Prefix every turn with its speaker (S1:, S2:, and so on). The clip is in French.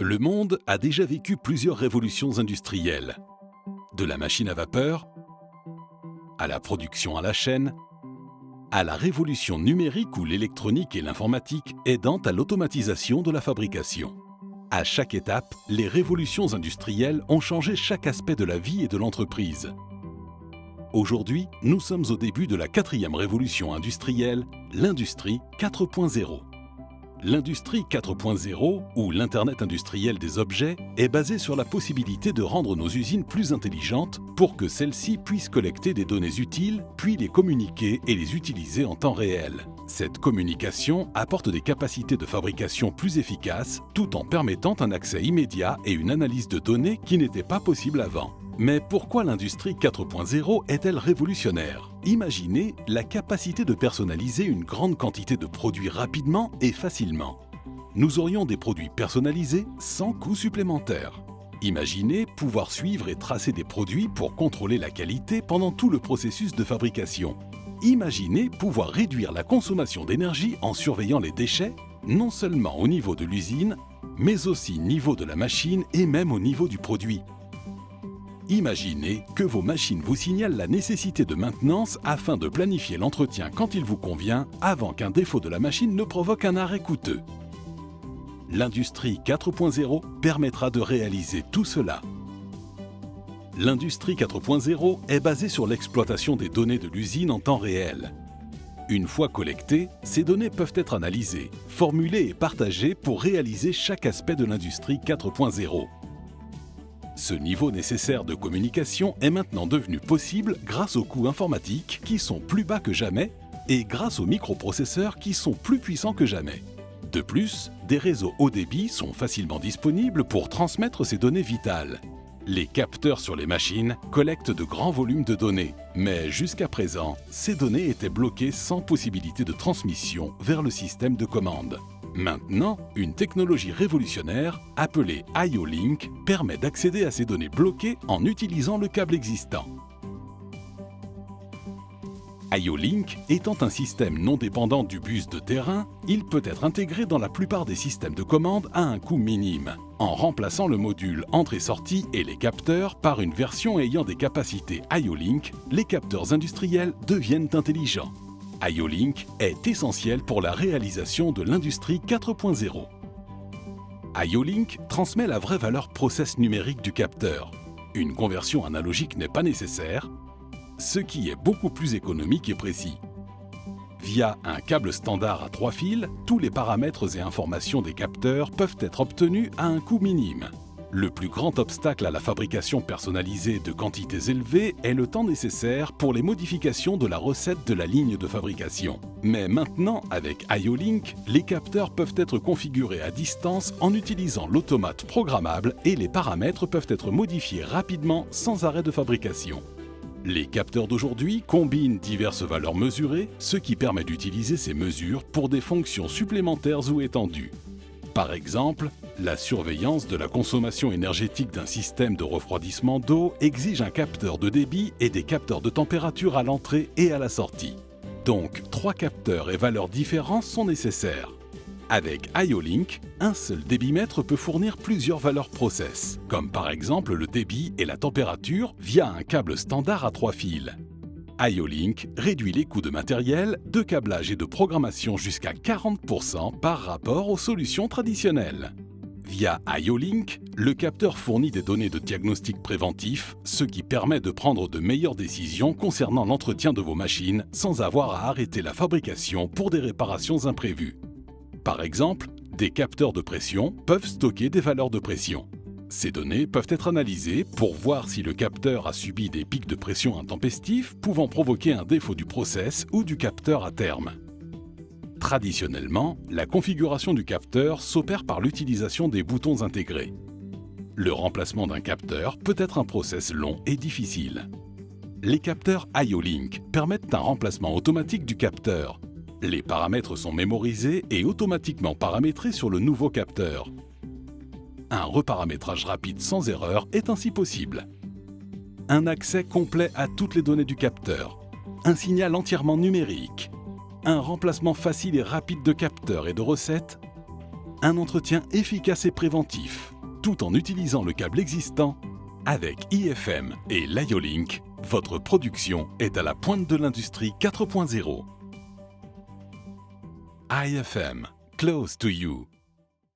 S1: Le monde a déjà vécu plusieurs révolutions industrielles. De la machine à vapeur, à la production à la chaîne, à la révolution numérique où l'électronique et l'informatique aidant à l'automatisation de la fabrication. À chaque étape, les révolutions industrielles ont changé chaque aspect de la vie et de l'entreprise. Aujourd'hui, nous sommes au début de la quatrième révolution industrielle, l'industrie 4.0. L'industrie 4.0, ou l'Internet industriel des objets, est basée sur la possibilité de rendre nos usines plus intelligentes pour que celles-ci puissent collecter des données utiles, puis les communiquer et les utiliser en temps réel. Cette communication apporte des capacités de fabrication plus efficaces, tout en permettant un accès immédiat et une analyse de données qui n'était pas possible avant. Mais pourquoi l'industrie 4.0 est-elle révolutionnaire? Imaginez la capacité de personnaliser une grande quantité de produits rapidement et facilement. Nous aurions des produits personnalisés sans coût supplémentaire. Imaginez pouvoir suivre et tracer des produits pour contrôler la qualité pendant tout le processus de fabrication. Imaginez pouvoir réduire la consommation d'énergie en surveillant les déchets, non seulement au niveau de l'usine, mais aussi au niveau de la machine et même au niveau du produit. Imaginez que vos machines vous signalent la nécessité de maintenance afin de planifier l'entretien quand il vous convient, avant qu'un défaut de la machine ne provoque un arrêt coûteux. L'industrie 4.0 permettra de réaliser tout cela. L'industrie 4.0 est basée sur l'exploitation des données de l'usine en temps réel. Une fois collectées, ces données peuvent être analysées, formulées et partagées pour réaliser chaque aspect de l'industrie 4.0. Ce niveau nécessaire de communication est maintenant devenu possible grâce aux coûts informatiques qui sont plus bas que jamais et grâce aux microprocesseurs qui sont plus puissants que jamais. De plus, des réseaux haut débit sont facilement disponibles pour transmettre ces données vitales. Les capteurs sur les machines collectent de grands volumes de données, mais jusqu'à présent, ces données étaient bloquées sans possibilité de transmission vers le système de commande. Maintenant, une technologie révolutionnaire, appelée IO-Link, permet d'accéder à ces données bloquées en utilisant le câble existant. IO-Link étant un système non dépendant du bus de terrain, il peut être intégré dans la plupart des systèmes de commande à un coût minime, en remplaçant le module entrée-sortie et les capteurs par une version ayant des capacités IO-Link, les capteurs industriels deviennent intelligents. IO-Link est essentiel pour la réalisation de l'industrie 4.0. IO-Link transmet la vraie valeur process numérique du capteur. Une conversion analogique n'est pas nécessaire, ce qui est beaucoup plus économique et précis. Via un câble standard à 3 fils, tous les paramètres et informations des capteurs peuvent être obtenus à un coût minime. Le plus grand obstacle à la fabrication personnalisée de quantités élevées est le temps nécessaire pour les modifications de la recette de la ligne de fabrication. Mais maintenant, avec IO-Link, les capteurs peuvent être configurés à distance en utilisant l'automate programmable et les paramètres peuvent être modifiés rapidement sans arrêt de fabrication. Les capteurs d'aujourd'hui combinent diverses valeurs mesurées, ce qui permet d'utiliser ces mesures pour des fonctions supplémentaires ou étendues. Par exemple, la surveillance de la consommation énergétique d'un système de refroidissement d'eau exige un capteur de débit et des capteurs de température à l'entrée et à la sortie. Donc, 3 capteurs et valeurs différents sont nécessaires. Avec IO-Link, un seul débitmètre peut fournir plusieurs valeurs process, comme par exemple le débit et la température via un câble standard à 3 fils. IO-Link réduit les coûts de matériel, de câblage et de programmation jusqu'à 40% par rapport aux solutions traditionnelles. Via IO-Link, le capteur fournit des données de diagnostic préventif, ce qui permet de prendre de meilleures décisions concernant l'entretien de vos machines sans avoir à arrêter la fabrication pour des réparations imprévues. Par exemple, des capteurs de pression peuvent stocker des valeurs de pression. Ces données peuvent être analysées pour voir si le capteur a subi des pics de pression intempestifs pouvant provoquer un défaut du process ou du capteur à terme. Traditionnellement, la configuration du capteur s'opère par l'utilisation des boutons intégrés. Le remplacement d'un capteur peut être un process long et difficile. Les capteurs IO-Link permettent un remplacement automatique du capteur. Les paramètres sont mémorisés et automatiquement paramétrés sur le nouveau capteur. Un reparamétrage rapide sans erreur est ainsi possible. Un accès complet à toutes les données du capteur. Un signal entièrement numérique. Un remplacement facile et rapide de capteurs et de recettes. un entretien efficace et préventif, tout en utilisant le câble existant. Avec IFM et Lyolink, votre production est à la pointe de l'industrie 4.0. IFM, close to you.